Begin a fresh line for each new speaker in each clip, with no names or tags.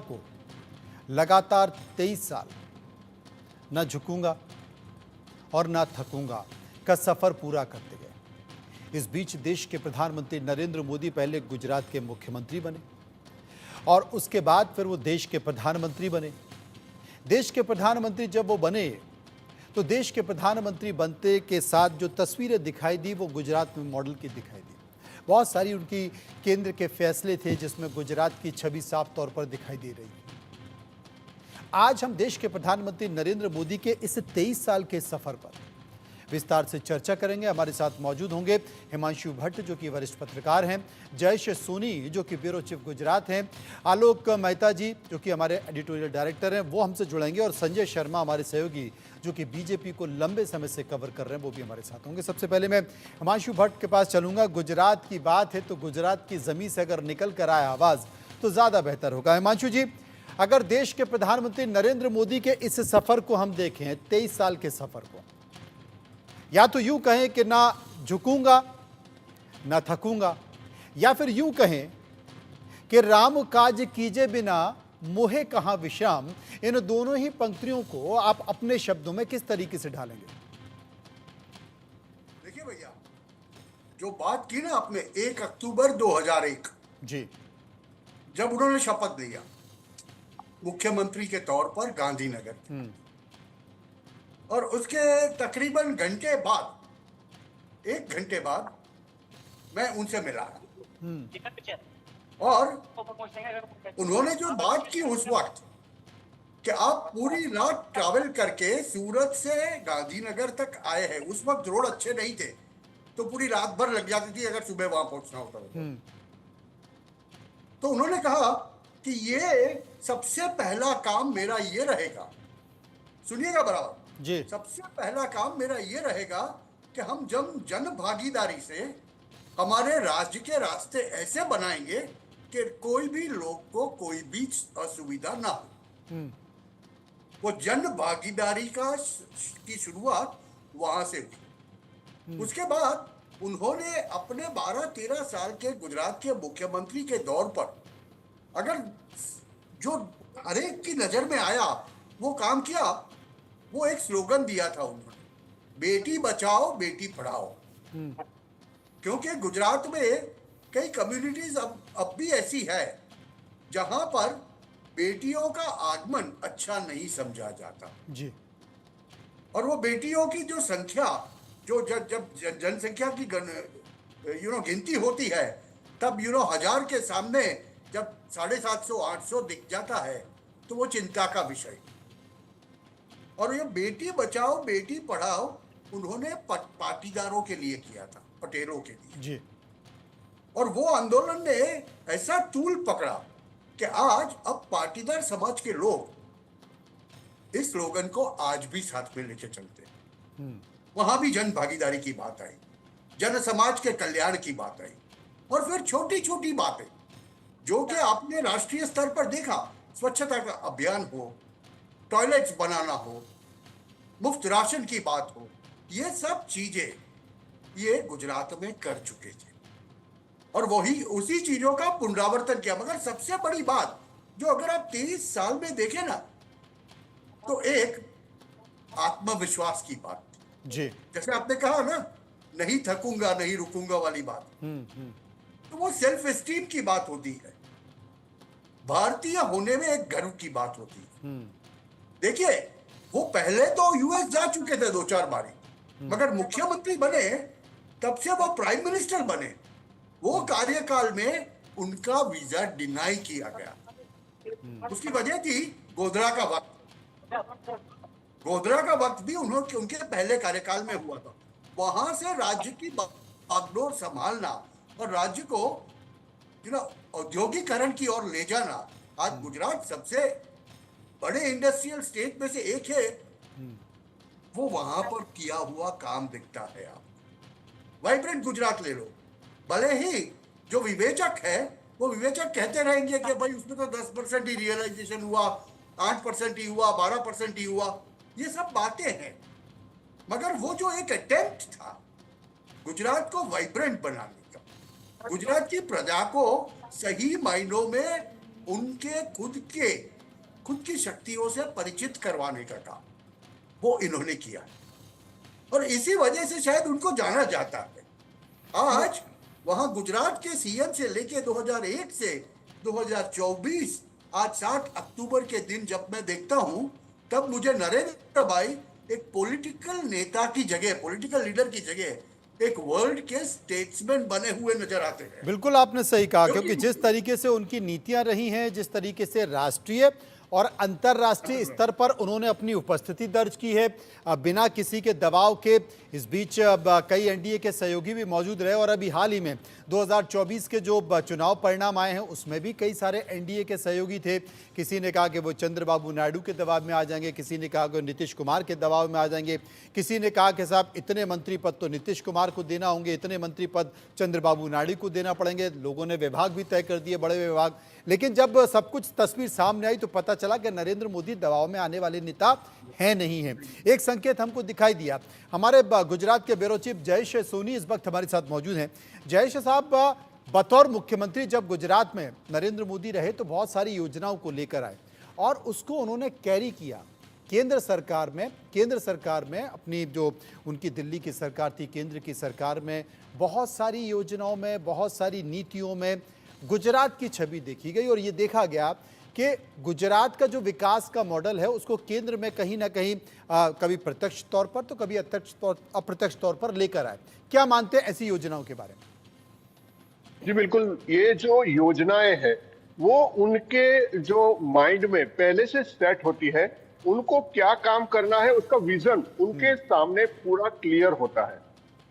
को लगातार 23 साल न झुकूंगा और न थकूंगा का सफर पूरा करते गए। इस बीच देश के प्रधानमंत्री नरेंद्र मोदी पहले गुजरात के मुख्यमंत्री बने और उसके बाद फिर वो देश के प्रधानमंत्री बने। देश के प्रधानमंत्री जब वो बने तो देश के प्रधानमंत्री बनते के साथ जो तस्वीरें दिखाई दी वो गुजरात में मॉडल की दिखाई दी। बहुत सारी उनकी केंद्र के फैसले थे जिसमें गुजरात की छवि साफ तौर पर दिखाई दे रही। आज हम देश के प्रधानमंत्री नरेंद्र मोदी के इस 23 साल के सफर पर विस्तार से चर्चा करेंगे। हमारे साथ मौजूद होंगे हिमांशु भट्ट जो कि वरिष्ठ पत्रकार हैं, जयेश सोनी जो कि ब्यूरो चीफ गुजरात हैं, आलोक मेहता जी जो कि हमारे एडिटोरियल डायरेक्टर हैं वो हमसे जुड़ेंगे, और संजय शर्मा हमारे सहयोगी जो कि बीजेपी को लंबे समय से कवर कर रहे हैं वो भी हमारे साथ होंगे। सबसे पहले मैं हिमांशु भट्ट के पास चलूंगा। गुजरात की बात है तो गुजरात की जमीन से अगर निकल कर आए आवाज तो ज्यादा बेहतर होगा। हिमांशु जी, अगर देश के प्रधानमंत्री नरेंद्र मोदी के इस सफर को हम देखें, 23 साल के सफर को, या तो यूं कहें कि ना झुकूंगा ना थकूंगा, या फिर यूं कहें कि राम काज कीजे बिना मोहे कहां विश्राम, इन दोनों ही पंक्तियों को आप अपने शब्दों में किस तरीके से ढालेंगे?
देखिए भैया, जो बात की ना आपने 1 अक्टूबर 2001
जी,
जब उन्होंने शपथ लिया मुख्यमंत्री के तौर पर गांधीनगर, और उसके तकरीबन घंटे बाद, 1 घंटे बाद मैं उनसे मिला और उन्होंने जो बात की उस वक्त कि आप पूरी रात ट्रैवल करके सूरत से गांधीनगर तक आए हैं। उस वक्त रोड अच्छे नहीं थे तो पूरी रात भर लग जाती थी अगर सुबह वहां पहुंचना होता। तो उन्होंने कहा कि ये सबसे पहला काम मेरा ये रहेगा, सुनिएगा बराबर
जी,
सबसे पहला काम मेरा ये रहेगा कि हम जन भागीदारी से हमारे राज्य के रास्ते ऐसे बनाएंगे कि कोई भी लोग को कोई भी असुविधा ना हो। वो जन भागीदारी की शुरुआत वहां से हुई। उसके बाद उन्होंने अपने 12-13 साल के गुजरात के मुख्यमंत्री के दौर पर अगर जो हर एक की नजर में आया वो काम किया। वो एक स्लोगन दिया था उन्होंने, बेटी बचाओ बेटी पढ़ाओ। क्योंकि गुजरात में कई कम्युनिटीज अब भी ऐसी है जहां पर बेटियों का आगमन अच्छा नहीं समझा जाता
जी,
और वो बेटियों की जो संख्या, जो जब जनसंख्या की गिनती होती है तब 1000 के सामने जब 750-800 दिख जाता है तो वो चिंता का विषय। और ये बेटी बचाओ बेटी पढ़ाओ उन्होंने पाटीदारों के लिए किया था, पटेलों के लिए
जी,
और वो आंदोलन ने ऐसा तूल पकड़ा कि आज अब पाटीदार समाज के लोग इस स्लोगन को आज भी साथ में लेके चलते हैं। वहां भी जन भागीदारी की बात आई, जन समाज के कल्याण की बात आई, और फिर छोटी छोटी बातें जो कि आपने राष्ट्रीय स्तर पर देखा, स्वच्छता का अभियान हो, टॉयलेट्स बनाना हो, मुफ्त राशन की बात हो, ये सब चीजें ये गुजरात में कर चुके थे और वही उसी चीजों का पुनरावर्तन किया। मगर सबसे बड़ी बात जो अगर आप 23 साल में देखें ना तो एक आत्मविश्वास की बात थी।
जी,
जैसे आपने कहा ना, नहीं थकूंगा नहीं रुकूंगा वाली बात, तो वो सेल्फ एस्टीम की बात होती है, भारतीय होने में एक गर्व की बात होती है। देखिए, वो पहले तो यूएस जा चुके थे 2-4 बारी, मगर मुख्यमंत्री बने तब से वो प्राइम मिनिस्टर बने, वो कार्यकाल में उनका वीजा डिनाई किया गया। उसकी वजह थी गोधरा का वक्त। गोधरा का वक्त भी उनके पहले कार्यकाल में हुआ था। वहां से राज्य की बागडोर संभालना और राज्य को औद्योगिकरण की ओर ले जाना, आज गुजरात सबसे बड़े इंडस्ट्रियल स्टेट में से एक है, वो वहां पर किया हुआ काम दिखता है। आप वाइब्रेंट गुजरात ले लो, भले ही जो विवेचक है वो विवेचक कहते रहेंगे कि भाई उसमें तो 10% ही रियलाइजेशन हुआ, 8% ही हुआ, 12% ही हुआ, ये सब बातें हैं। मगर वो जो एक अटेम्प्ट था गुजरात को वाइब्रेंट बनाने का, गुजरात की प्रजा को सही मायनों में उनके खुद की शक्तियों से परिचित करवाने का काम वो इन्होंने किया और इसी वजह से शायद उनको जाना जाता है। आज वहां गुजरात के सीएम से लेके 2001 से 2024 आज 7 अक्टूबर के दिन जब मैं देखता हूं तब मुझे नरेंद्र भाई एक पॉलिटिकल नेता की जगह, पॉलिटिकल लीडर की जगह एक वर्ल्ड के स्टेट्समैन बने हुए नजर आते हैं।
बिल्कुल आपने सही कहा,
क्योंकि
क्योंकि जिस तरीके से उनकी नीतियां रही हैं, जिस तरीके से राष्ट्रीय और अंतर्राष्ट्रीय स्तर पर उन्होंने अपनी उपस्थिति दर्ज की है बिना किसी के दबाव के। इस बीच कई एनडीए के सहयोगी भी मौजूद रहे और अभी हाल ही में 2024 के जो चुनाव परिणाम आए हैं उसमें भी कई सारे एनडीए के सहयोगी थे। किसी ने कहा कि वो चंद्रबाबू नायडू के दबाव में आ जाएंगे, किसी ने कहा कि नीतीश कुमार के दबाव में आ जाएंगे, किसी ने कहा कि साहब इतने मंत्री पद तो नीतीश कुमार को देना होंगे, इतने मंत्री पद चंद्रबाबू नायडू को देना पड़ेंगे। लोगों ने विभाग भी तय कर दिए, बड़े विभाग। लेकिन जब सब कुछ तस्वीर सामने आई तो पता चला कि नरेंद्र मोदी दबाव में आने वाले नेता है नहीं है। एक संकेत हमको दिखाई दिया। हमारे गुजरात के ब्यूरो चीफ जयेश सोनी इस वक्त हमारे साथ मौजूद हैं। जयेश साहब, बतौर मुख्यमंत्री जब गुजरात में नरेंद्र मोदी रहे तो बहुत सारी योजनाओं को लेकर आए और उसको उन्होंने कैरी किया केंद्र सरकार में अपनी जो उनकी दिल्ली की सरकार थी, केंद्र की सरकार में बहुत सारी योजनाओं में, बहुत सारी नीतियों में गुजरात की छवि देखी गई और ये देखा गया कि गुजरात का जो विकास का मॉडल है उसको केंद्र में कहीं ना कहीं कभी प्रत्यक्ष तौर पर तो कभी अप्रत्यक्ष तौर पर लेकर आए। क्या मानते हैं ऐसी योजनाओं के बारे में?
जी बिल्कुल, ये जो योजनाएं हैं वो उनके जो माइंड में पहले से सेट होती है। उनको क्या काम करना है उसका विजन उनके सामने पूरा क्लियर होता है।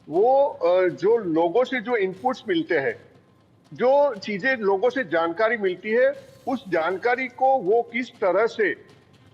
वो जो लोगों से जो इनपुट्स मिलते हैं, जो चीजें लोगों से जानकारी मिलती है, उस जानकारी को वो किस तरह से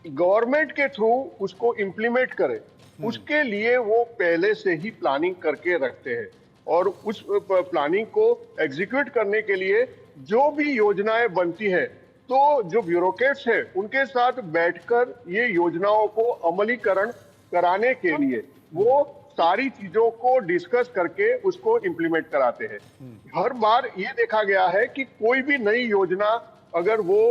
गवर्नमेंट के थ्रू उसको इम्प्लीमेंट करे, उसके लिए वो पहले से ही प्लानिंग करके रखते हैं। और उस प्लानिंग को एग्जीक्यूट करने के लिए जो भी योजनाएं बनती है तो जो ब्यूरोक्रेट्स हैं उनके साथ बैठकर ये योजनाओं को अमलीकरण कराने के लिए वो सारी चीजों को डिस्कस करके उसको इम्प्लीमेंट कराते हैं। हर बार ये देखा गया है कि कोई भी नई योजना अगर वो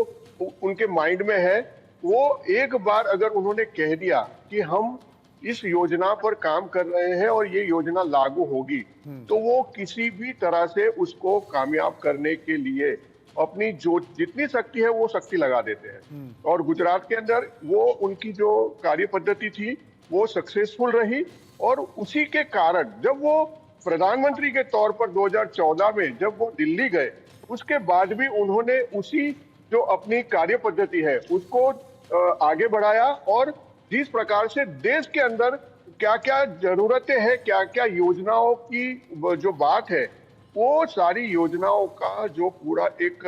उनके माइंड में है, वो एक बार अगर उन्होंने कह दिया कि हम इस योजना पर काम कर रहे हैं और ये योजना लागू होगी, तो वो किसी भी तरह से उसको कामयाब करने के लिए अपनी जो जितनी शक्ति है वो शक्ति लगा देते हैं। और गुजरात के अंदर वो उनकी जो कार्य पद्धति थी वो सक्सेसफुल रही और उसी के कारण जब वो प्रधानमंत्री के तौर पर 2014 में जब वो दिल्ली गए, उसके बाद भी उन्होंने उसी जो अपनी कार्य पद्धति है उसको आगे बढ़ाया और जिस प्रकार से देश के अंदर क्या क्या जरूरतें हैं, क्या क्या योजनाओं की जो बात है, वो सारी योजनाओं का जो पूरा एक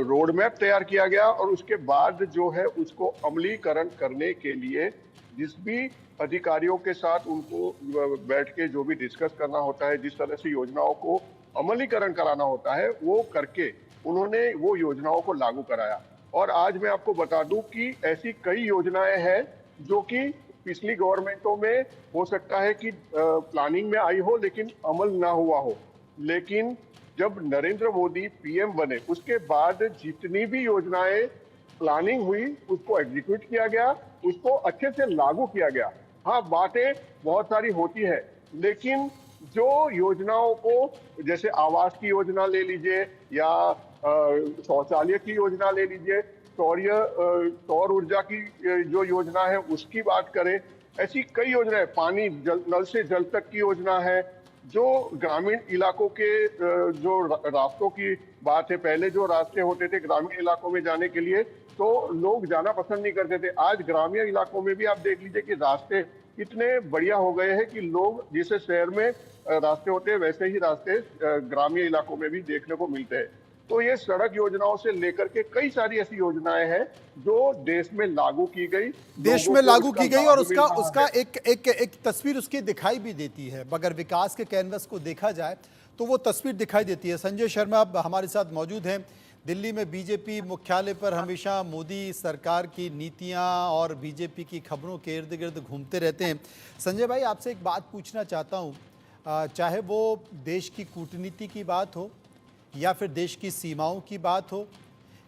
रोड मैप तैयार किया गया और उसके बाद जो है उसको अमलीकरण करने के लिए जिस भी अधिकारियों के साथ उनको बैठ के जो भी डिस्कस करना होता है, जिस तरह से योजनाओं को अमलीकरण कराना होता है, वो करके उन्होंने वो योजनाओं को लागू कराया। और आज मैं आपको बता दूं कि ऐसी कई योजनाएं हैं जो कि पिछली गवर्नमेंटों में हो सकता है कि प्लानिंग में आई हो लेकिन अमल ना हुआ हो, लेकिन जब नरेंद्र मोदी पीएम बने उसके बाद जितनी भी योजनाएं प्लानिंग हुई उसको एग्जीक्यूट किया गया, उसको अच्छे से लागू किया गया। हाँ, बातें बहुत सारी होती है, लेकिन जो योजनाओं को जैसे आवास की योजना ले लीजिए या शौचालय की योजना ले लीजिए, सौर ऊर्जा की जो योजना है उसकी बात करें, ऐसी कई योजनाएं, पानी नल से जल तक की योजना है, जो ग्रामीण इलाकों के जो रास्तों की बात है, पहले जो रास्ते होते थे ग्रामीण इलाकों में जाने के लिए तो लोग जाना पसंद नहीं करते थे। आज ग्रामीण इलाकों में भी आप देख लीजिए कि रास्ते इतने बढ़िया हो गए हैं कि लोग जैसे शहर में रास्ते होते हैं वैसे ही रास्ते ग्रामीण इलाकों में भी देखने को मिलते हैं। तो ये सड़क योजनाओं से लेकर के कई सारी ऐसी योजनाएं हैं जो देश में लागू की गई,
और उसका एक तस्वीर उसकी दिखाई भी देती है। अगर विकास के कैनवस को देखा जाए तो वो तस्वीर दिखाई देती है। संजय शर्मा अब हमारे साथ मौजूद हैं। दिल्ली में बीजेपी मुख्यालय पर हमेशा मोदी सरकार की नीतियां और बीजेपी की खबरों के इर्द गिर्द घूमते रहते हैं। संजय भाई, आपसे एक बात पूछना चाहता हूं, चाहे वो देश की कूटनीति की बात हो या फिर देश की सीमाओं की बात हो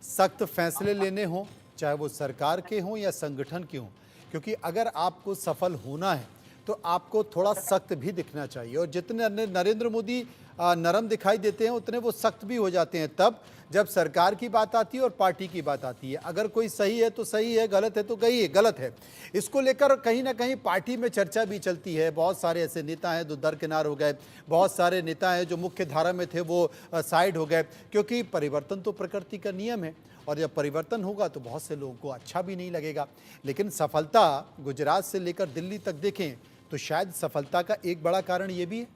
सख्त फैसले लेने हों, चाहे वो सरकार के हों या संगठन के हों, क्योंकि अगर आपको सफल होना है तो आपको थोड़ा सख्त भी दिखना चाहिए। और जितने नरेंद्र मोदी नरम दिखाई देते हैं उतने वो सख्त भी हो जाते हैं तब जब सरकार की बात आती है और पार्टी की बात आती है। अगर कोई सही है तो सही है, गलत है तो गलत है। इसको लेकर कहीं ना कहीं पार्टी में चर्चा भी चलती है। बहुत सारे ऐसे नेता हैं जो दरकिनार हो गए, बहुत सारे नेता हैं जो मुख्य धारा में थे वो साइड हो गए, क्योंकि परिवर्तन तो प्रकृति का नियम है और जब परिवर्तन होगा तो बहुत से लोगों को अच्छा भी नहीं लगेगा। लेकिन सफलता गुजरात से लेकर दिल्ली तक देखें तो शायद सफलता का एक बड़ा कारण ये भी है।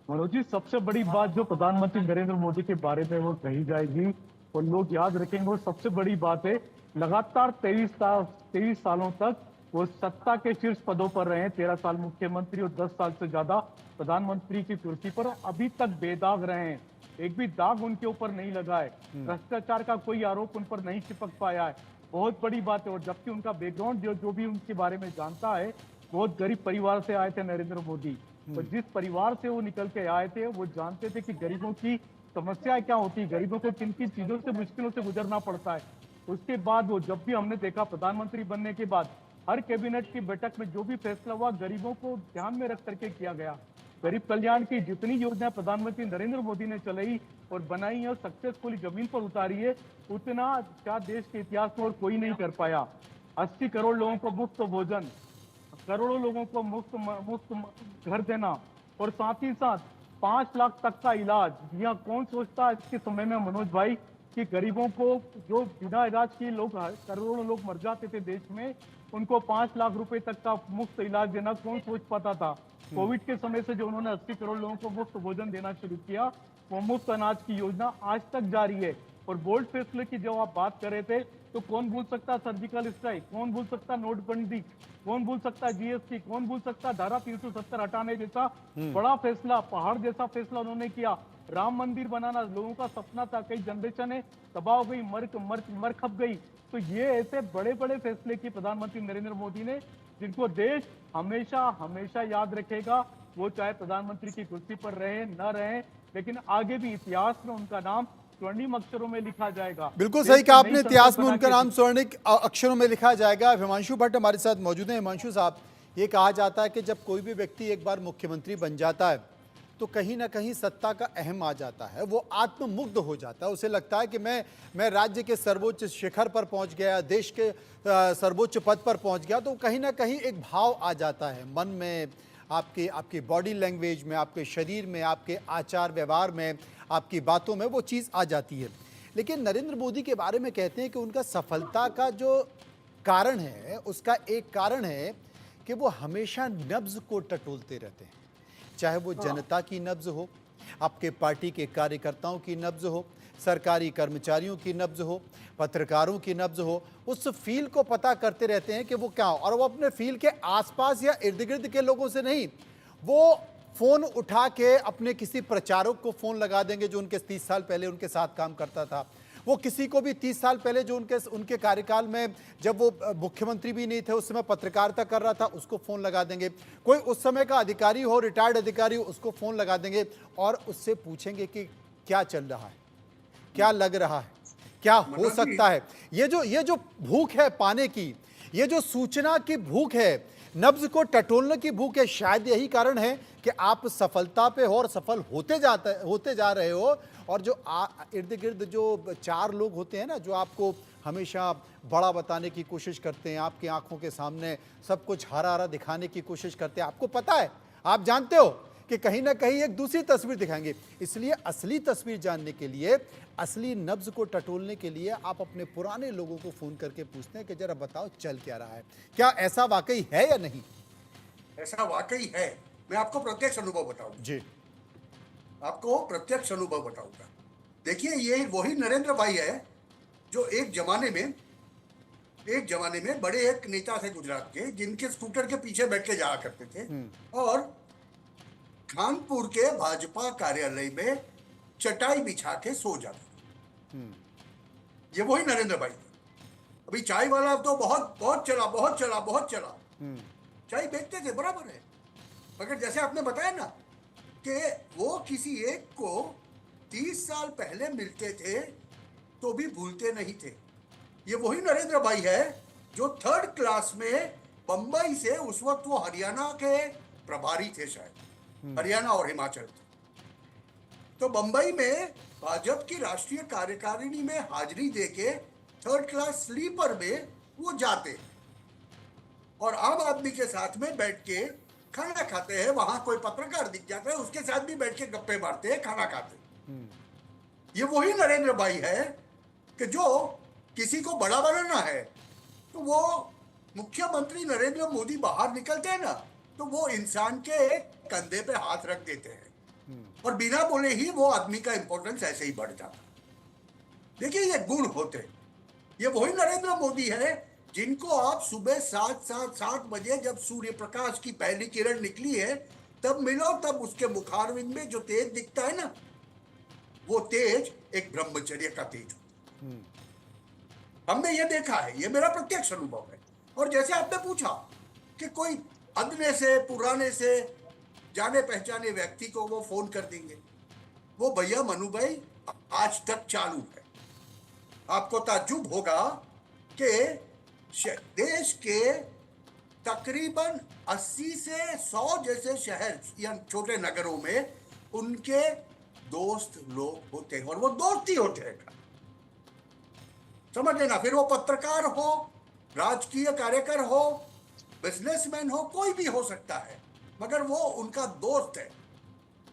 मनोज जी, सबसे बड़ी बात जो प्रधानमंत्री नरेंद्र मोदी के बारे में वो कही जाएगी और लोग याद रखेंगे, वो सबसे बड़ी बात है लगातार 23 सालों तक वो सत्ता के शीर्ष पदों पर रहे हैं। 13 साल मुख्यमंत्री और 10 साल से ज्यादा प्रधानमंत्री की कुर्सी पर, अभी तक बेदाग रहे हैं। एक भी दाग उनके ऊपर नहीं लगा है, भ्रष्टाचार का कोई आरोप उन पर नहीं चिपक पाया है। बहुत बड़ी बात है। और जबकि उनका बैकग्राउंड जो भी उनके बारे में जानता है, बहुत गरीब परिवार से आए थे नरेंद्र मोदी। और जिस परिवार से वो निकल के आए थे वो जानते थे कि गरीबों की समस्या क्या होती है, गरीबों को किन किन चीजों से मुश्किलों से गुजरना पड़ता है। उसके बाद वो जब भी हमने देखा प्रधानमंत्री बनने के बाद हर कैबिनेट की बैठक में जो भी फैसला हुआ गरीबों को ध्यान में रख करके किया गया। गरीब कल्याण की जितनी योजना प्रधानमंत्री नरेंद्र मोदी ने चलाई और बनाई है और सक्सेसफुली जमीन पर उतारी है, उतना क्या देश के इतिहास में और कोई नहीं कर पाया। 80 करोड़ लोगों को मुफ्त भोजन, करोड़ों लोगों को मुफ्त घर देना और साथ ही साथ 5 लाख तक का इलाज। यह कौन सोचता आज के समय में मनोज भाई कि गरीबों को जो बिना इलाज के लोग करोड़ों लोग मर जाते थे देश में, उनको 5 लाख रुपए तक का मुफ्त इलाज देना कौन सोच पाता था। कोविड के समय से जो उन्होंने 80 करोड़ लोगों को मुफ्त भोजन देना शुरू किया, वो मुफ्त अनाज की योजना आज तक जारी है। और बोल्ड फैसले की जब आप बात कर रहे थे तो कौन भूल सकता सर्जिकल स्ट्राइक, कौन भूल सकता नोटबंदी, कौन भूल सकता जीएसटी, कौन भूल सकता धारा 370 हटाने जैसा बड़ा फैसला, पहाड़ जैसा फैसला उन्होंने किया। राम मंदिर बनाना लोगों का सपना था, कई जनरेशन तबाह हो गई, मर खप गई। तो ये ऐसे बड़े बड़े फैसले की प्रधानमंत्री नरेंद्र मोदी ने, जिनको देश हमेशा हमेशा याद रखेगा। वो चाहे प्रधानमंत्री की कुर्सी पर रहे न रहे, लेकिन आगे भी इतिहास में उनका नाम स्वर्णिम अक्षरों में लिखा जाएगा।
बिल्कुल सही कहा आपने, इतिहास में उनका नाम स्वर्णिम अक्षरों में लिखा जाएगा। हिमांशु भट्ट हमारे साथ मौजूद हैं। हिमांशु साहब, ये कहा जाता है कि जब कोई भी व्यक्ति एक बार मुख्यमंत्री बन जाता है तो कहीं ना कहीं सत्ता का अहम आ जाता है, वो आत्ममुग्ध हो जाता है। उसे लगता है कि मैं राज्य के सर्वोच्च शिखर पर पहुंच गया, देश के सर्वोच्च पद पर पहुंच गया। तो कहीं ना कहीं एक भाव आ जाता है मन में, आपकी बॉडी लैंग्वेज में, आपके शरीर में, आपके आचार व्यवहार में, आपकी बातों में वो चीज़ आ जाती है। लेकिन नरेंद्र मोदी के बारे में कहते हैं कि उनका सफलता का जो कारण है, उसका एक कारण है कि वो हमेशा नब्ज को टटोलते रहते हैं। चाहे वो जनता की नब्ज हो, आपके पार्टी के कार्यकर्ताओं की नब्ज हो, सरकारी कर्मचारियों की नब्ज हो, पत्रकारों की नब्ज हो, उस फील को पता करते रहते हैं कि वो क्या हो। और वो अपने फील के आसपास या इर्द गिर्द के लोगों से नहीं, वो फोन उठा के अपने किसी प्रचारक को फोन लगा देंगे जो उनके 30 साल पहले उनके साथ काम करता था। वो किसी को भी 30 साल पहले जो उनके कार्यकाल में जब वो मुख्यमंत्री भी नहीं थे उस समय पत्रकारिता कर रहा था, उसको फ़ोन लगा देंगे। कोई उस समय का अधिकारी हो, रिटायर्ड अधिकारी हो, उसको फ़ोन लगा देंगे और उससे पूछेंगे कि क्या चल रहा है, क्या लग रहा है, क्या हो सकता है। ये जो भूख है पाने की, ये जो सूचना की भूख है, नब्ज को टटोलने की भूख है, शायद यही कारण है कि आप सफलता पे हो और सफल होते जा रहे हो। और जो इर्द गिर्द जो 4 लोग होते हैं ना, जो आपको हमेशा बड़ा बताने की कोशिश करते हैं, आपकी आंखों के सामने सब कुछ हरा हरा दिखाने की कोशिश करते हैं, आपको पता है, आप जानते हो कि कहीं ना कहीं एक दूसरी तस्वीर दिखाएंगे। इसलिए असली तस्वीर जानने के लिए, असली नब्ज को टटोलने के लिए आप अपने पुराने लोगों को फ़ोन करके पूछते हैं कि जरा बताओ चल क्या रहा है, क्या ऐसा वाकई है या नहीं।
ऐसा वाकई है। मैं आपको प्रत्यक्ष अनुभव बताऊंगा
जी,
आपको प्रत्यक्ष अनुभव बताऊंगा। देखिए, ये वही नरेंद्र भाई है जो एक जमाने में बड़े एक नेता थे गुजरात के, जिनके स्कूटर के पीछे बैठ के जाया करते थे और कानपुर के भाजपा कार्यालय में चटाई बिछा के सो जाते। ये वही नरेंद्र भाई। अभी चाय वाला तो बहुत चला चाय बेचते थे, बराबर है, मगर जैसे आपने बताया ना कि वो किसी एक को 30 साल पहले मिलते थे तो भी भूलते नहीं थे। ये वही नरेंद्र भाई है जो 3rd क्लास में बंबई से, उस वक्त वो हरियाणा के प्रभारी थे शायद, हरियाणा और हिमाचल थे, तो बंबई में भाजपा की राष्ट्रीय कार्यकारिणी में हाजिरी देके 3rd क्लास स्लीपर में वो जाते और आम आदमी के साथ में बैठ के खाना खाते हैं। वहां कोई पत्रकार दिख जाता है, उसके साथ भी बैठ के गप्पे मारते हैं, खाना खाते। ये वही नरेंद्र भाई है कि जो किसी को बड़ा बनाना है तो वो मुख्यमंत्री नरेंद्र मोदी बाहर निकलते हैं ना, तो वो इंसान के कंधे पे हाथ रख देते हैं और बिना बोले ही वो आदमी का इंपॉर्टेंस ऐसे ही बढ़ जाता। देखिए ये गुण होते, ये वही नरेंद्र मोदी है जिनको आप सुबह 7 बजे जब सूर्य प्रकाश की पहली किरण निकली है तब मिलो, तब उसके मुखारविंद में जो तेज दिखता है ना, वो तेज एक ब्रह्मचर्य का तेज होता है। हमने ये देखा है, ये मेरा प्रत्यक्ष अनुभव है। और जैसे आपने पूछा कि कोई अदने से, पुराने से, जाने पहचाने व्यक्ति को वो फोन कर देंगे, वो भैया मनु भाई आज तक चालू है। आपको ताज्जुब होगा कि देश के तकरीबन 80 से 100 जैसे शहर या छोटे नगरों में उनके दोस्त लोग होते हैं और वो दोस्त ही होते हैं, समझ लेना। फिर वो पत्रकार हो, राजकीय कार्यकर हो, बिजनेसमैन हो, कोई भी हो सकता है, मगर वो उनका दोस्त है।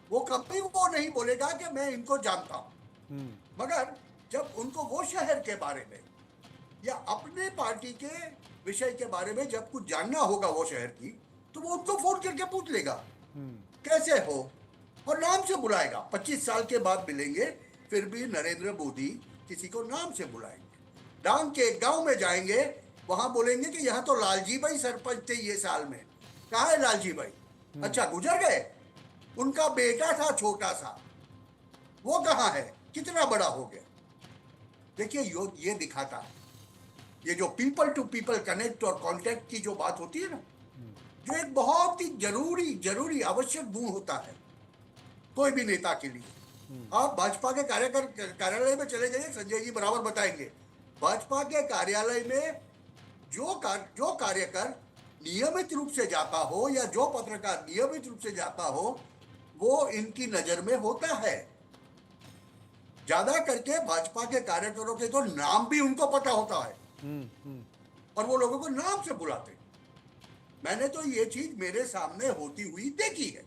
वो कभी वो नहीं बोलेगा कि मैं इनको जानता हूं, मगर जब उनको वो शहर के बारे में या अपने पार्टी के विषय के बारे में जब कुछ जानना होगा वो शहर की, तो वो उनको फोन करके पूछ लेगा कैसे हो और नाम से बुलाएगा। 25 साल के बाद मिलेंगे, फिर भी नरेंद्र मोदी किसी को नाम से बुलाएंगे। डांग के गांव में जाएंगे, वहां बोलेंगे कि यहाँ तो लालजी भाई सरपंच थे ये साल में। कहाँ है लालजी भाई? अच्छा गुजर गए, उनका बेटा था छोटा सा, वो कहाँ है, कितना बड़ा हो गया। देखिए ये दिखाता है, ये जो पीपल टू पीपल कनेक्ट और कांटेक्ट की जो बात होती है ना, जो एक बहुत ही जरूरी आवश्यक गुण होता है कोई भी नेता के लिए। आप भाजपा के कार्यालय में चले जाइए, संजय जी बराबर बताएंगे, भाजपा के कार्यालय में जो कार्यकर नियमित रूप से जाता हो या जो पत्रकार नियमित रूप से जाता हो, वो इनकी नजर में होता है। ज्यादा करके भाजपा के कार्यकरों के तो नाम भी उनको पता होता है और वो लोगों को नाम से बुलाते। मैंने तो ये चीज मेरे सामने होती हुई देखी है।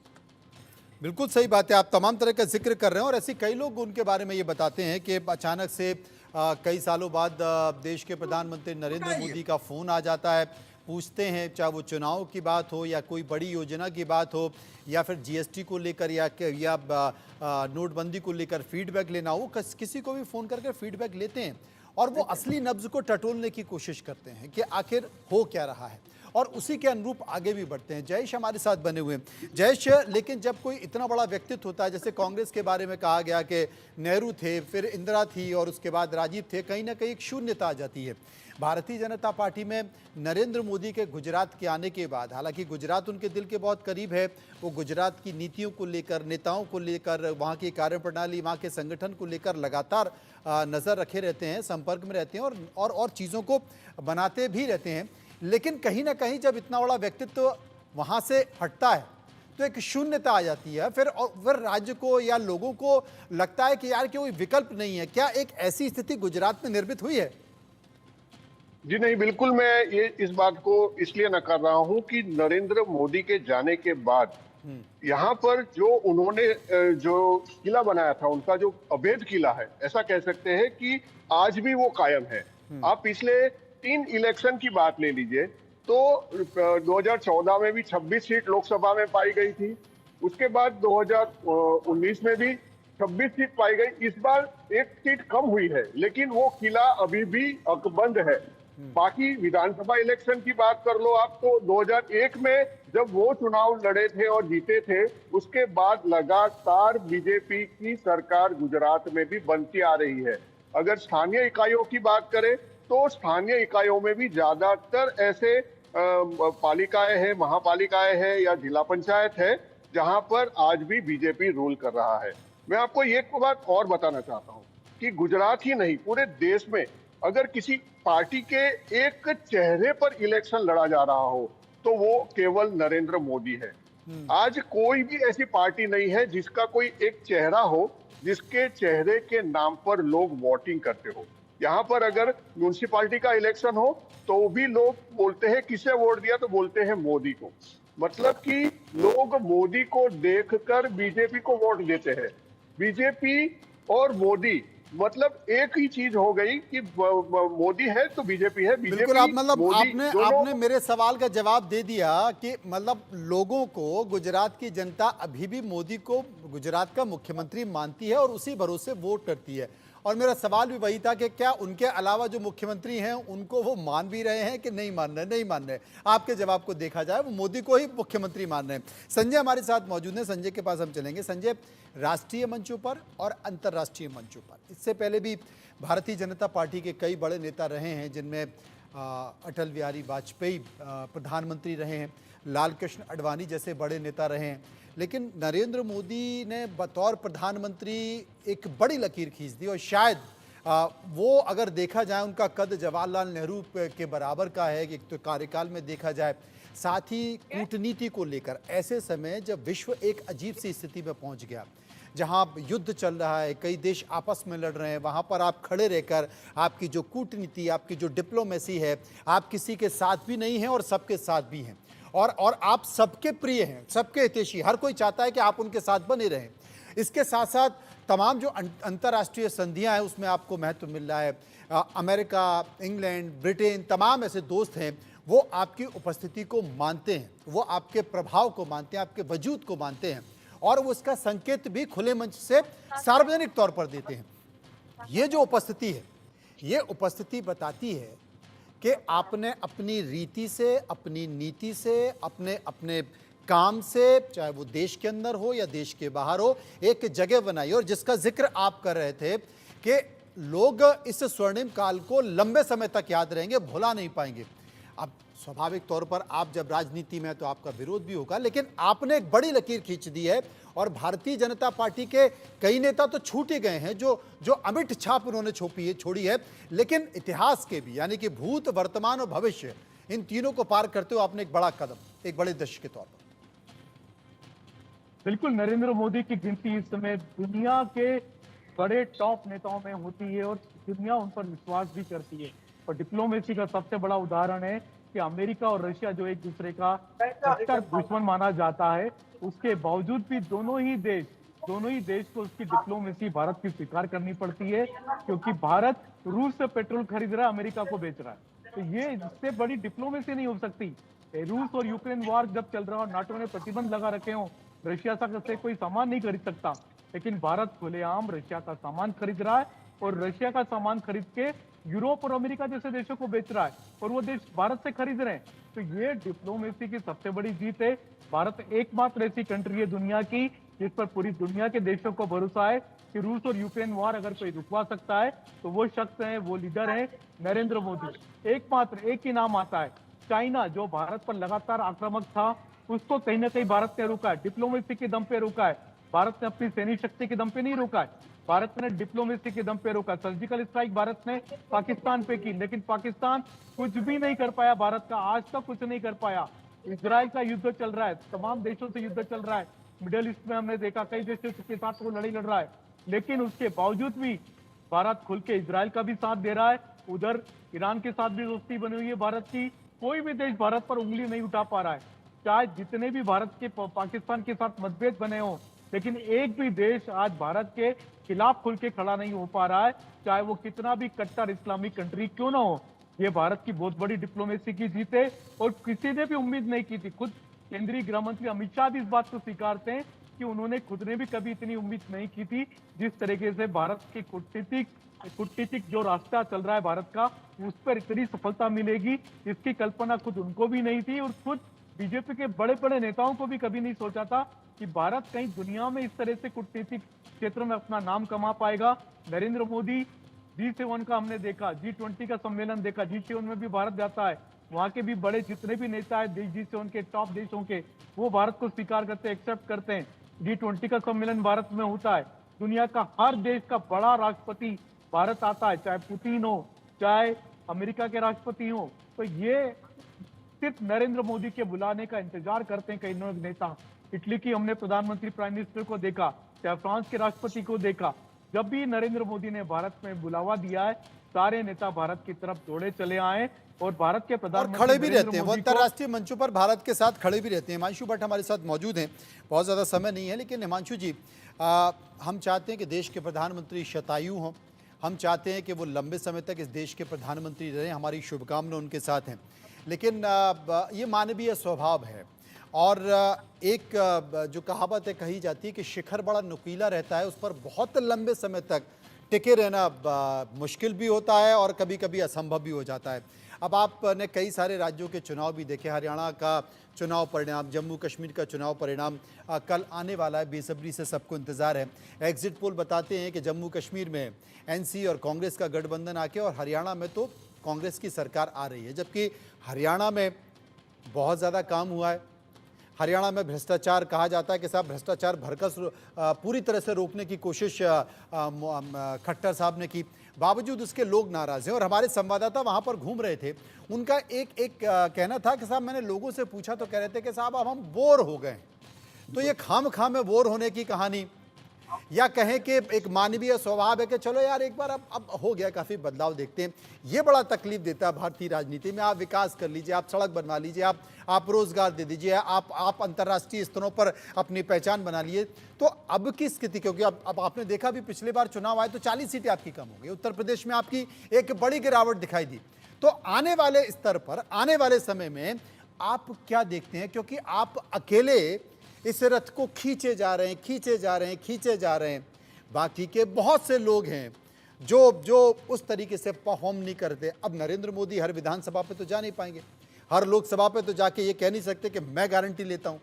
बिल्कुल सही बात है, आप तमाम तरह का जिक्र कर रहे हैं और ऐसे कई लोग उनके बारे में ये बताते हैं कि अचानक से कई सालों बाद देश के प्रधानमंत्री नरेंद्र मोदी का फ़ोन आ जाता है, पूछते हैं, चाहे वो चुनाव की बात हो या कोई बड़ी योजना की बात हो या फिर जीएसटी को लेकर या नोटबंदी को लेकर फीडबैक लेना हो, किसी को भी फ़ोन करके फीडबैक लेते हैं और वो असली नब्ज को टटोलने की कोशिश करते हैं कि आखिर हो क्या रहा है और उसी के अनुरूप आगे भी बढ़ते हैं। जयेश हमारे साथ बने हुए हैं। जयेश, लेकिन जब कोई इतना बड़ा व्यक्तित्व होता है, जैसे कांग्रेस के बारे में कहा गया कि नेहरू थे, फिर इंदिरा थी और उसके बाद राजीव थे, कहीं ना कहीं एक शून्यता आ जाती है। भारतीय जनता पार्टी में नरेंद्र मोदी के गुजरात के आने के बाद, हालांकि गुजरात उनके दिल के बहुत करीब है, वो गुजरात की नीतियों को लेकर, नेताओं को लेकर, वहाँ की कार्यप्रणाली, वहाँ के संगठन को लेकर लगातार नज़र रखे रहते हैं, संपर्क में रहते हैं और चीज़ों को बनाते भी रहते हैं। लेकिन कहीं ना कहीं जब इतना बड़ा व्यक्तित्व वहाँ से हटता है तो एक शून्यता आ जाती है, फिर राज्य को या लोगों को लगता है कि यार कोई विकल्प नहीं है। क्या एक ऐसी स्थिति गुजरात में निर्मित हुई है?
जी नहीं, बिल्कुल मैं ये इस बात को इसलिए नकार रहा हूं कि नरेंद्र मोदी के जाने के बाद यहाँ पर जो उन्होंने जो किला बनाया था, उनका जो अभेद किला है, ऐसा कह सकते हैं कि आज भी वो कायम है। आप पिछले 3 इलेक्शन की बात ले लीजिए तो 2014 में भी 26 सीट लोकसभा में पाई गई थी, उसके बाद 2019 में भी 26 सीट पाई गई। इस बार 1 सीट कम हुई है, लेकिन वो किला अभी भी अकबंद है। बाकी विधानसभा इलेक्शन की बात कर लो आप, तो 2001 में जब वो चुनाव लड़े थे और जीते थे, उसके बाद लगातार बीजेपी की सरकार गुजरात में भी बनती आ रही है। अगर स्थानीय इकाइयों की बात करें तो स्थानीय इकाइयों में भी ज्यादातर ऐसे पालिकाएं हैं, महापालिकाएं हैं या जिला पंचायत है, जहां पर आज भी बीजेपी रूल कर रहा है। मैं आपको एक बात और बताना चाहता हूं कि गुजरात ही नहीं, पूरे देश में अगर किसी पार्टी के एक चेहरे पर इलेक्शन लड़ा जा रहा हो तो वो केवल नरेंद्र मोदी है। आज कोई भी ऐसी पार्टी नहीं है जिसका कोई एक चेहरा हो, जिसके चेहरे के नाम पर लोग वोटिंग करते हो। यहाँ पर अगर म्यूनिसिपालिटी का इलेक्शन हो तो भी लोग बोलते हैं किसे वोट दिया, तो बोलते हैं मोदी को। मतलब कि लोग मोदी को देखकर बीजेपी को वोट देते हैं। बीजेपी और मोदी मतलब एक ही चीज हो गई कि मोदी है तो बीजेपी है,
बिल्कुल।
बीजेपी
आप मतलब
मोदी
आपने मेरे सवाल का जवाब दे दिया कि मतलब लोगों को, गुजरात की जनता अभी भी मोदी को गुजरात का मुख्यमंत्री मानती है और उसी भरोसे वोट करती है। और मेरा सवाल भी वही था कि क्या उनके अलावा जो मुख्यमंत्री हैं उनको वो मान भी रहे हैं कि नहीं मान रहे? नहीं मान रहे। आपके जवाब को देखा जाए वो मोदी को ही मुख्यमंत्री मान रहे हैं। संजय हमारे साथ मौजूद हैं, संजय के पास हम चलेंगे। संजय, राष्ट्रीय मंचों पर और अंतर्राष्ट्रीय मंचों पर इससे पहले भी भारतीय जनता पार्टी के कई बड़े नेता रहे हैं, जिनमें अटल बिहारी वाजपेयी प्रधानमंत्री रहे हैं, लाल कृष्ण आडवाणी जैसे बड़े नेता रहे हैं, लेकिन नरेंद्र मोदी ने बतौर प्रधानमंत्री एक बड़ी लकीर खींच दी। और शायद वो अगर देखा जाए उनका कद जवाहरलाल नेहरू के बराबर का है कि तो कार्यकाल में देखा जाए। साथ ही कूटनीति को लेकर ऐसे समय जब विश्व एक अजीब सी स्थिति में पहुंच गया, जहां युद्ध चल रहा है, कई देश आपस में लड़ रहे हैं, वहां पर आप खड़े रहकर आपकी जो कूटनीति, आपकी जो डिप्लोमेसी है, आप किसी के साथ भी नहीं हैं और सबके साथ भी हैं, और आप सबके प्रिय हैं, सबके हितैषी, हर कोई चाहता है कि आप उनके साथ बने रहें। इसके साथ साथ तमाम जो अंतर्राष्ट्रीय संधियां हैं उसमें आपको महत्व मिल रहा है। अमेरिका, इंग्लैंड, ब्रिटेन, तमाम ऐसे दोस्त हैं, वो आपकी उपस्थिति को मानते हैं, वो आपके प्रभाव को मानते हैं, आपके वजूद को मानते हैं, और वो उसका संकेत भी खुले मंच से सार्वजनिक तौर पर देते हैं। ये जो उपस्थिति है, ये उपस्थिति बताती है कि आपने अपनी रीति से, अपनी नीति से, अपने अपने काम से, चाहे वो देश के अंदर हो या देश के बाहर हो, एक जगह बनाई। और जिसका जिक्र आप कर रहे थे कि लोग इस स्वर्णिम काल को लंबे समय तक याद रहेंगे, भुला नहीं पाएंगे। अब स्वाभाविक तौर पर आप जब राजनीति में तो आपका विरोध भी होगा, लेकिन आपने एक बड़ी लकीर खींच दी है और भारतीय जनता पार्टी के कई नेता तो छूट ही गए हैं, जो अमिट छाप उन्होंने छोड़ी है, लेकिन इतिहास के भी, यानी कि भूत, वर्तमान और भविष्य, इन तीनों को पार करते हुए आपने एक बड़ा कदम, एक बड़े देश के तौर पर।
बिल्कुल, नरेंद्र मोदी की गिनती इस समय दुनिया के बड़े टॉप नेताओं में होती है और दुनिया उन पर विश्वास भी करती है। और डिप्लोमेसी का सबसे बड़ा उदाहरण है कि अमेरिका और रशिया जो एक दूसरे का कट्टर दुश्मन माना जाता है, उसके बावजूद भी दोनों ही देश को उसकी डिप्लोमेसी भारत की स्वीकार करनी पड़ती है, क्योंकि भारत रूस से पेट्रोल खरीद रहा है, अमेरिका को बेच रहा है। तो ये इससे बड़ी डिप्लोमेसी नहीं हो सकती। रूस और यूक्रेन वॉर जब चल रहा हो, नाटो ने प्रतिबंध लगा रखे हो, रशिया से कोई सामान नहीं खरीद सकता, लेकिन भारत खुलेआम रशिया का सामान खरीद रहा है और रशिया का सामान खरीद के यूरोप और अमेरिका जैसे देशों को बेच रहा है, और वो देश भारत से खरीद रहे हैं। तो ये डिप्लोमेसी की सबसे बड़ी जीत है। भारत एकमात्र ऐसी कंट्री है दुनिया की जिस पर पूरी दुनिया के देशों को भरोसा है कि रूस और यूक्रेन वॉर अगर कोई रुकवा सकता है तो वो शख्स है, वो लीडर है नरेंद्र मोदी। एकमात्र एक ही नाम आता है, चाइना, जो भारत पर लगातार आक्रामक था, उसको कहीं ना कहीं भारत ने रोका है, डिप्लोमेसी के दम पे रोका है। भारत ने अपनी सैन्य शक्ति के दम पे नहीं रोका है, भारत ने डिप्लोमेसी के दम पे रोका। सर्जिकल स्ट्राइक भारत ने पाकिस्तान पे की, लेकिन पाकिस्तान कुछ भी नहीं कर पाया, भारत का आज तक कुछ नहीं कर पाया। इजराइल का युद्ध चल रहा है, तमाम देशों से युद्ध चल रहा है, मिडिल ईस्ट में हमने देखा कई देशों के साथ वो लड़ाई लड़ रहा है, लेकिन उसके बावजूद भी भारत खुल के इजराइल का भी साथ दे रहा है। उधर ईरान के साथ भी दोस्ती बनी हुई है भारत की, कोई भी देश भारत पर उंगली नहीं उठा पा रहा है। चाहे जितने भी भारत के पाकिस्तान के साथ मतभेद बने हो, लेकिन एक भी देश आज भारत के खिलाफ खुल के खड़ा नहीं हो पा रहा है, चाहे वो कितना भी कट्टर इस्लामिक कंट्री क्यों ना हो। ये भारत की बहुत बड़ी डिप्लोमेसी की जीत है और किसी ने भी उम्मीद नहीं की थी। खुद केंद्रीय गृह मंत्री अमित शाह भी इस बात को स्वीकारते हैं कि उन्होंने खुद ने भी कभी इतनी उम्मीद नहीं की थी। जिस तरीके से भारत की कूटनीतिक जो रास्ता चल रहा है भारत का, उस पर इतनी सफलता मिलेगी, इसकी कल्पना खुद उनको भी नहीं थी और खुद बीजेपी के बड़े बड़े नेताओं को भी कभी नहीं सोचा था कि भारत कहीं दुनिया में इस तरह से कूटनीतिक क्षेत्र में अपना नाम कमा पाएगा। नरेंद्र मोदी G7 का हमने देखा, G20 का सम्मेलन देखा, G7 में भी भारत जाता है, वहां के भी बड़े जितने भी नेता है G7 के टॉप देशों के, वो भारत को स्वीकार करते हैं, एक्सेप्ट करते हैं। G20 का सम्मेलन भारत में होता है, दुनिया का हर देश का बड़ा राष्ट्रपति भारत आता है, चाहे पुतिन हो, चाहे अमेरिका के राष्ट्रपति हो। तो ये सिर्फ नरेंद्र मोदी के बुलाने का इंतजार करते हैं कई नेता। इटली की हमने प्रधानमंत्री प्राइम मिनिस्टर को देखा, चाहे फ्रांस के राष्ट्रपति को देखा। जब भी नरेंद्र मोदी ने भारत में बुलावा दिया है, सारे नेता भारत की तरफ दौड़े चले आए और भारत के
और
प्रधानमंत्री
खड़े भी
नरेंद्र
रहते हैं, वो
मोदी को-
अंतर्राष्ट्रीय मंचों पर भारत के साथ खड़े भी रहते हैं। हिमांशु भट्ट हमारे साथ मौजूद हैं, बहुत ज़्यादा समय नहीं है, लेकिन हिमांशु जी, हम चाहते हैं कि देश के प्रधानमंत्री शतायु हों, हम चाहते हैं कि वो लंबे समय तक इस देश के प्रधानमंत्री रहें, हमारी शुभकामनाएं उनके साथ हैं। लेकिन ये मानवीय स्वभाव है और एक जो कहावत है कही जाती है कि शिखर बड़ा नुकीला रहता है, उस पर बहुत लंबे समय तक टिके रहना मुश्किल भी होता है और कभी कभी असंभव भी हो जाता है। अब आपने कई सारे राज्यों के चुनाव भी देखे, हरियाणा का चुनाव परिणाम, जम्मू कश्मीर का चुनाव परिणाम कल आने वाला है, बेसब्री से सबको इंतज़ार है। एग्जिट पोल बताते हैं कि जम्मू कश्मीर में एनसी और कांग्रेस का गठबंधन आके और हरियाणा में तो कांग्रेस की सरकार आ रही है, जबकि हरियाणा में बहुत ज़्यादा काम हुआ है। हरियाणा में भ्रष्टाचार कहा जाता है कि साहब भ्रष्टाचार भरकस पूरी तरह से रोकने की कोशिश खट्टर साहब ने की, बावजूद उसके लोग नाराज़ हैं। और हमारे संवाददाता वहाँ पर घूम रहे थे, उनका एक कहना था कि साहब मैंने लोगों से पूछा तो कह रहे थे कि साहब अब हम बोर हो गए। तो ये खाम में बोर होने की कहानी, या कहें कि एक मानवीय स्वभाव है कि चलो यार एक बार अब हो गया, काफ़ी बदलाव देखते हैं, ये बड़ा तकलीफ देता है भारतीय राजनीति में। आप विकास कर लीजिए, आप सड़क बनवा लीजिए, आप रोजगार दे दीजिए, आप अंतर्राष्ट्रीय स्तरों पर अपनी पहचान बना लिए। तो अब की स्थिति, क्योंकि अब आपने देखा भी पिछली बार चुनाव आए तो 40 सीटें आपकी कम हो गई, उत्तर प्रदेश में आपकी एक बड़ी गिरावट दिखाई दी। तो आने वाले स्तर पर, आने वाले समय में आप क्या देखते हैं, क्योंकि आप अकेले इस रथ को खींचे जा रहे हैं, बाकी के बहुत से लोग हैं जो उस तरीके से परफॉर्म नहीं करते। अब नरेंद्र मोदी हर विधानसभा पे तो जा नहीं पाएंगे, हर लोकसभा पे तो जाके ये कह नहीं सकते कि मैं गारंटी लेता हूं।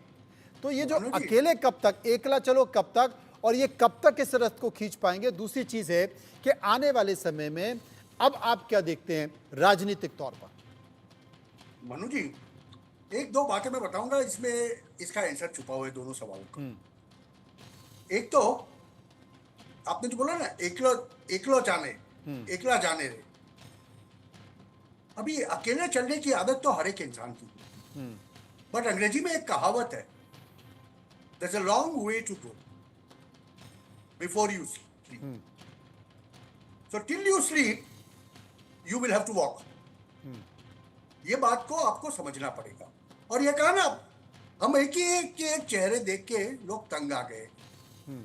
तो ये जो अकेले कब तक, एकला चलो कब तक, और ये कब तक इस रथ को खींच पाएंगे। दूसरी चीज है कि आने वाले समय में अब आप क्या देखते हैं राजनीतिक तौर पर।
मनु जी, एक दो बातें मैं बताऊंगा, इसमें इसका आंसर छुपा हुआ है दोनों सवालों का। एक तो आपने जो बोला ना, एकलो एकला जाने रे। अभी अकेले चलने की आदत तो हर एक इंसान की, बट अंग्रेजी में एक कहावत है, there's a long way to go before you sleep. So till you sleep, you will have to walk. ये बात को आपको समझना पड़ेगा। और ये कहा ना, हम एक चेहरे देख के लोग तंग आ गए।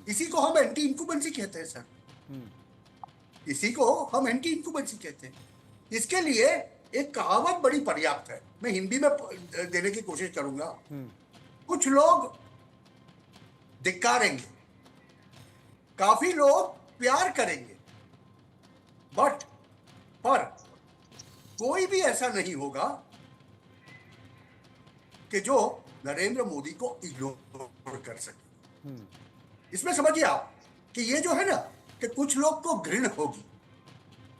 इसी को हम एंटी इनकुबेंसी कहते हैं सर, इसी को हम एंटी इनकुबेंसी कहते हैं। इसके लिए एक कहावत बड़ी पर्याप्त है, मैं हिंदी में देने की कोशिश करूंगा। कुछ लोग धिक्कारेंगे, काफी लोग प्यार करेंगे, पर कोई भी ऐसा नहीं होगा कि जो नरेंद्र मोदी को इग्नोर कर सके। इसमें समझिए आप कि ये जो है ना, कि कुछ लोग को घृण होगी,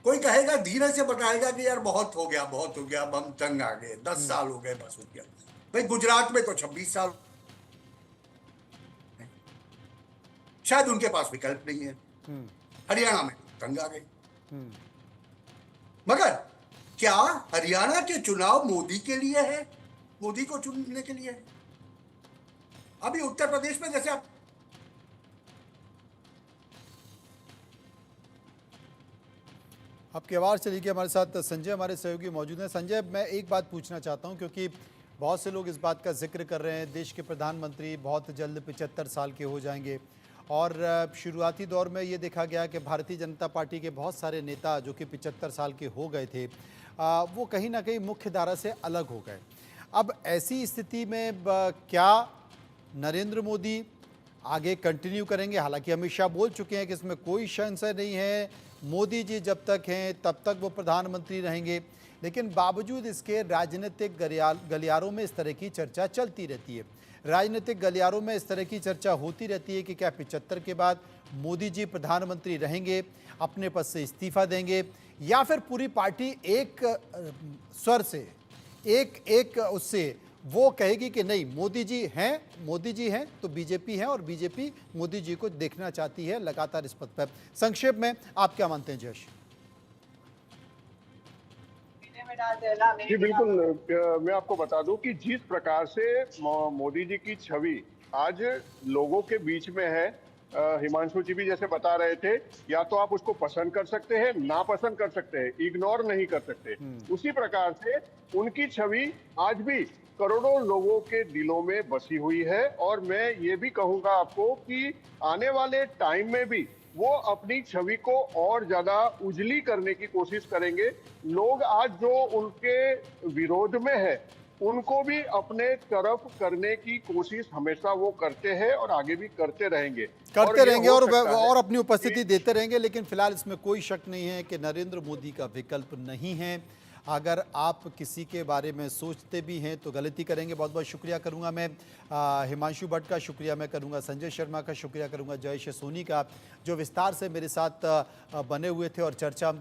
कोई कहेगा, धीरे से बताएगा कि यार बहुत हो गया, अब हम तंग आ गए, 10 साल हो गए, बस हो गया। भाई गुजरात में तो 26 साल, शायद उनके पास विकल्प नहीं है। हरियाणा में तंग आ गए। मगर क्या हरियाणा के चुनाव मोदी के लिए है, मोदी को चुनने के लिए है? अभी उत्तर प्रदेश में जैसे
आपकी आवाज़ चली गई। हमारे साथ संजय हमारे सहयोगी मौजूद हैं। संजय, मैं एक बात पूछना चाहता हूं, क्योंकि बहुत से लोग इस बात का जिक्र कर रहे हैं, देश के प्रधानमंत्री बहुत जल्द 75 साल के हो जाएंगे, और शुरुआती दौर में ये देखा गया कि भारतीय जनता पार्टी के बहुत सारे नेता जो कि 75 साल के हो गए थे, वो कहीं ना कहीं मुख्य धारा से अलग हो गए। अब ऐसी स्थिति में क्या नरेंद्र मोदी आगे कंटिन्यू करेंगे? हालांकि अमित शाह बोल चुके हैं कि इसमें कोई संशय नहीं है, मोदी जी जब तक हैं तब तक वो प्रधानमंत्री रहेंगे, लेकिन बावजूद इसके राजनीतिक गलियारों में इस तरह की चर्चा चलती रहती है। राजनीतिक गलियारों में इस तरह की चर्चा होती रहती है कि क्या 75 के बाद मोदी जी प्रधानमंत्री रहेंगे, अपने पद से इस्तीफा देंगे, या फिर पूरी पार्टी एक स्वर से, एक उससे वो कहेगी कि नहीं, मोदी जी हैं तो बीजेपी है और बीजेपी मोदी जी को देखना चाहती है लगातार इस पद पर। संक्षेप में आप क्या मानते हैं जयेश?
जी बिल्कुल, मैं आपको बता दूं कि जिस प्रकार से मोदी जी की छवि आज लोगों के बीच में है, हिमांशु जी भी जैसे बता रहे थे, या तो आप उसको पसंद कर सकते हैं, नापसंद कर सकते हैं, इग्नोर नहीं कर सकते। उसी प्रकार से उनकी छवि आज भी करोड़ों लोगों के दिलों में बसी हुई है। और मैं ये भी कहूंगा आपको कि आने वाले टाइम में भी वो अपनी छवि को और ज्यादा उजली करने की कोशिश करेंगे। लोग आज जो उनके विरोध में है, उनको भी अपने तरफ करने की कोशिश हमेशा वो करते हैं और आगे भी करते रहेंगे।
करते रहेंगे
ये हो
और
सकता है
अपनी उपस्थिति
कि
देते रहेंगे। लेकिन फिलहाल इसमें कोई शक नहीं है कि नरेंद्र मोदी का विकल्प नहीं है। अगर आप किसी के बारे में सोचते भी हैं तो गलती करेंगे। बहुत बहुत शुक्रिया करूंगा मैं हिमांशु भट्ट का, शुक्रिया मैं करूंगा संजय शर्मा का, शुक्रिया करूंगा जयेश सोनी का, जो विस्तार से मेरे साथ बने हुए थे और चर्चा